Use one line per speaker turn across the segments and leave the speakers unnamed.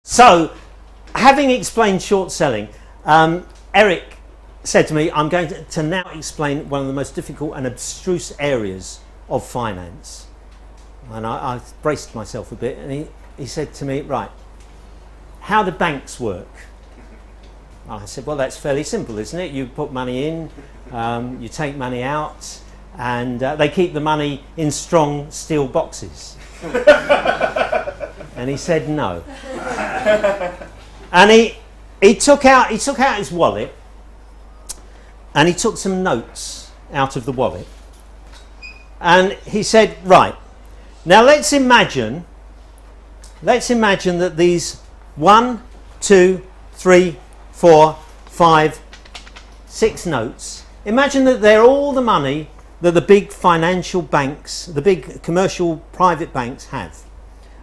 So, having explained short selling, Eric said to me, I'm going to now explain one of the most difficult and abstruse areas of finance. And I braced myself a bit, and he said to me, right, how do banks work? I said, well, that's fairly simple, isn't it? You put money in, you take money out, and they keep the money in strong steel boxes. And he said no. And he took out his wallet, and he took some notes out of the wallet. And he said, right, now let's imagine that these 1, 2, 3, 4, 5, 6 notes, imagine that they're all the money that the big financial banks, the big commercial private banks have.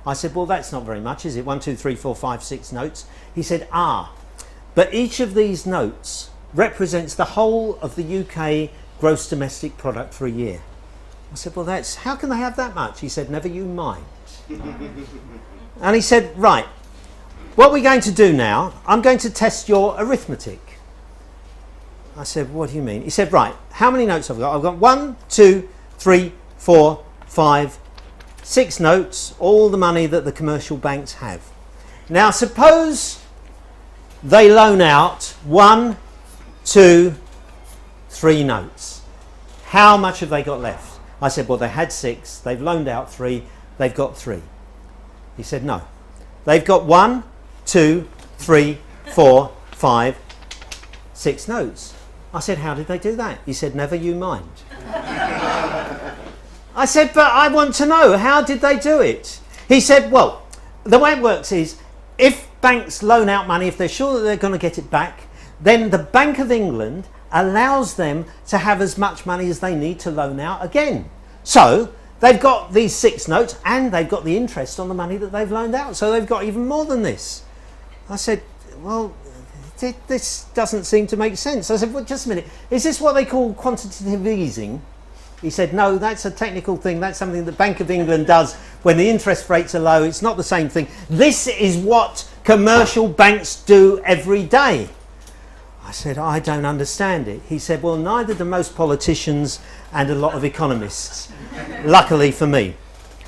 I said, well, that's not very much, is it? 1, 2, 3, 4, 5, 6 notes. He said, but each of these notes represents the whole of the UK gross domestic product for a year. I said, well, how can they have that much? He said, never you mind. And he said, right, what we're going to do now, I'm going to test your arithmetic. I said, what do you mean? He said, right, how many notes have I got? I've got 1, 2, 3, 4, 5, 6 notes, all the money that the commercial banks have. Now, suppose they loan out 1, 2, 3 notes. How much have they got left? I said, well, they had 6, they've loaned out 3, they've got 3. He said, no. They've got 1, 2, 3, 4, 5, 6 notes. I said, how did they do that? He said, never you mind. I said, but I want to know, how did they do it? He said, well, the way it works is, if banks loan out money, if they're sure that they're going to get it back, then the Bank of England allows them to have as much money as they need to loan out again. So they've got these 6 notes, and they've got the interest on the money that they've loaned out, so they've got even more than this. I said, well, this doesn't seem to make sense. I said, well, just a minute, is this what they call quantitative easing? He said, no, that's a technical thing. That's something the Bank of England does when the interest rates are low. It's not the same thing. This is what commercial banks do every day. I said, I don't understand it. He said, well, neither do most politicians and a lot of economists, luckily for me.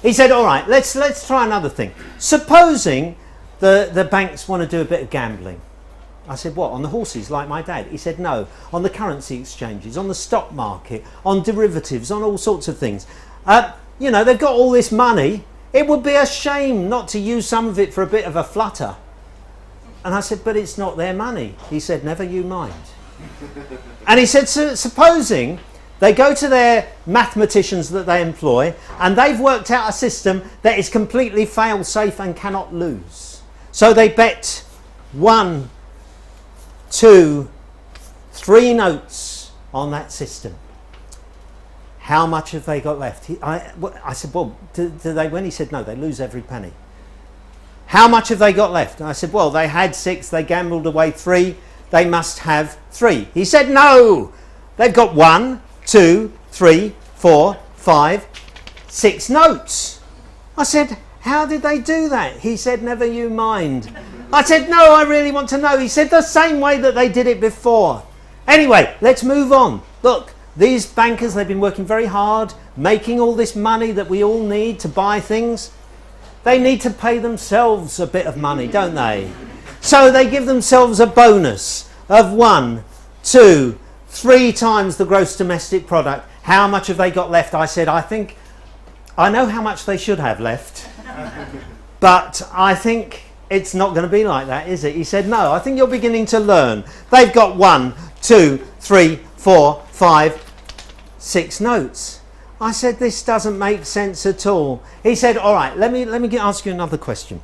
He said, all right, let's try another thing. Supposing the banks want to do a bit of gambling. I said, what, on the horses, like my dad? He said, no, on the currency exchanges, on the stock market, on derivatives, on all sorts of things. You know, they've got all this money. It would be a shame not to use some of it for a bit of a flutter. And I said, but it's not their money. He said, never you mind. And he said, so, supposing they go to their mathematicians that they employ, and they've worked out a system that is completely fail-safe and cannot lose. So they bet 1, 2, 3 notes on that system. How much have they got left? I said, well, do they win? He said, no, they lose every penny. How much have they got left? And I said, well, they had 6, they gambled away 3, they must have 3. He said, no, they've got 1, 2, 3, 4, 5, 6 notes. I said, how did they do that? He said, never you mind. I said, no, I really want to know. He said, the same way that they did it before. Anyway, let's move on. Look, these bankers, they've been working very hard, making all this money that we all need to buy things. They need to pay themselves a bit of money, don't they? So they give themselves a bonus of 1, 2, 3 times the gross domestic product. How much have they got left? I said, I know how much they should have left, but I think it's not going to be like that, is it? He said, no, I think you're beginning to learn. They've got 1, 2, 3, 4, 5, 6 notes. I said, this doesn't make sense at all. He said, all right, let me ask you another question.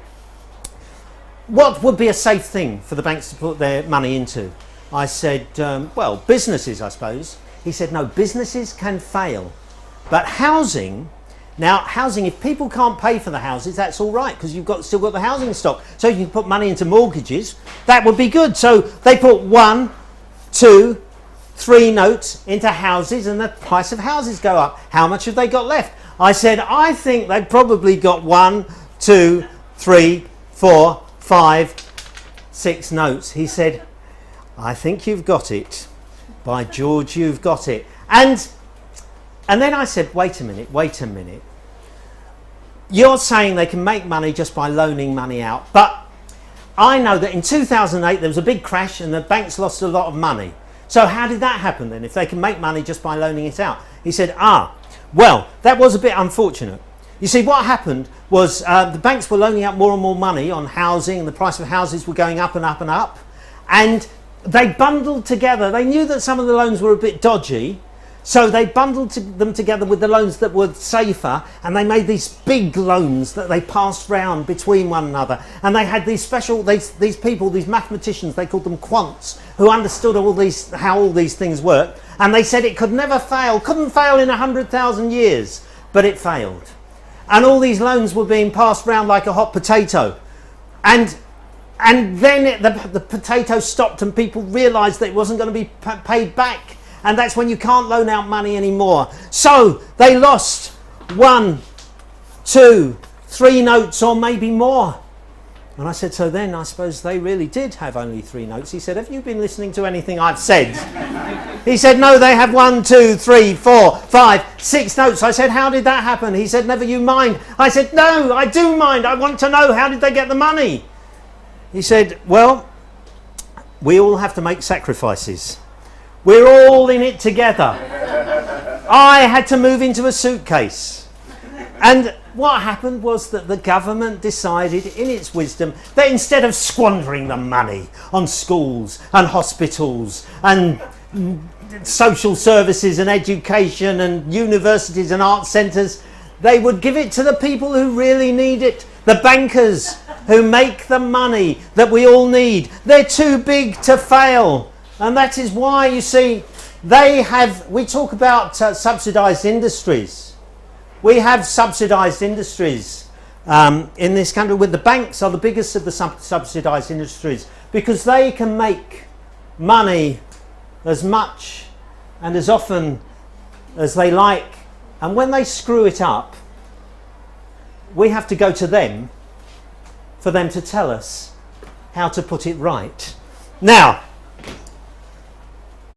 What would be a safe thing for the banks to put their money into? I said, well, businesses, I suppose. He said, no, businesses can fail. But housing, if people can't pay for the houses, that's all right, because you've still got the housing stock. So you can put money into mortgages. That would be good. So they put 1, 2, 3 notes into houses, and the price of houses go up. How much have they got left? I said, I think they've probably got 1, 2, 3, 4, 5, 6 notes. He said, I think you've got it. By George, you've got it. And then I said, wait a minute. You're saying they can make money just by loaning money out. But I know that in 2008 there was a big crash and the banks lost a lot of money. So how did that happen then, if they can make money just by loaning it out? He said, well, that was a bit unfortunate. You see, what happened was the banks were loaning out more and more money on housing, and the price of houses were going up and up and up. And they bundled together. They knew that some of the loans were a bit dodgy, so they bundled them together with the loans that were safer, and they made these big loans that they passed round between one another. And they had these special, these people, these mathematicians, they called them quants, who understood how all these things work. And they said it could never fail, couldn't fail in 100,000 years, but it failed. And all these loans were being passed round like a hot potato. And then the potato stopped and people realised that it wasn't going to be paid back. And that's when you can't loan out money anymore. So they lost 1, 2, 3 notes or maybe more. And I said, so then I suppose they really did have only 3 notes. He said, have you been listening to anything I've said? He said, no, they have 1, 2, 3, 4, 5, 6 notes. I said, how did that happen? He said, never you mind. I said, no, I do mind. I want to know, how did they get the money? He said, well, we all have to make sacrifices. We're all in it together. I had to move into a suitcase. And what happened was that the government decided in its wisdom that instead of squandering the money on schools and hospitals and social services and education and universities and art centres, they would give it to the people who really need it. The bankers who make the money that we all need. They're too big to fail. And that is why, you see, we talk about subsidised industries. We have subsidised industries in this country, with the banks are the biggest of the subsidised industries, because they can make money as much and as often as they like. And when they screw it up, we have to go to them for them to tell us how to put it right. Now,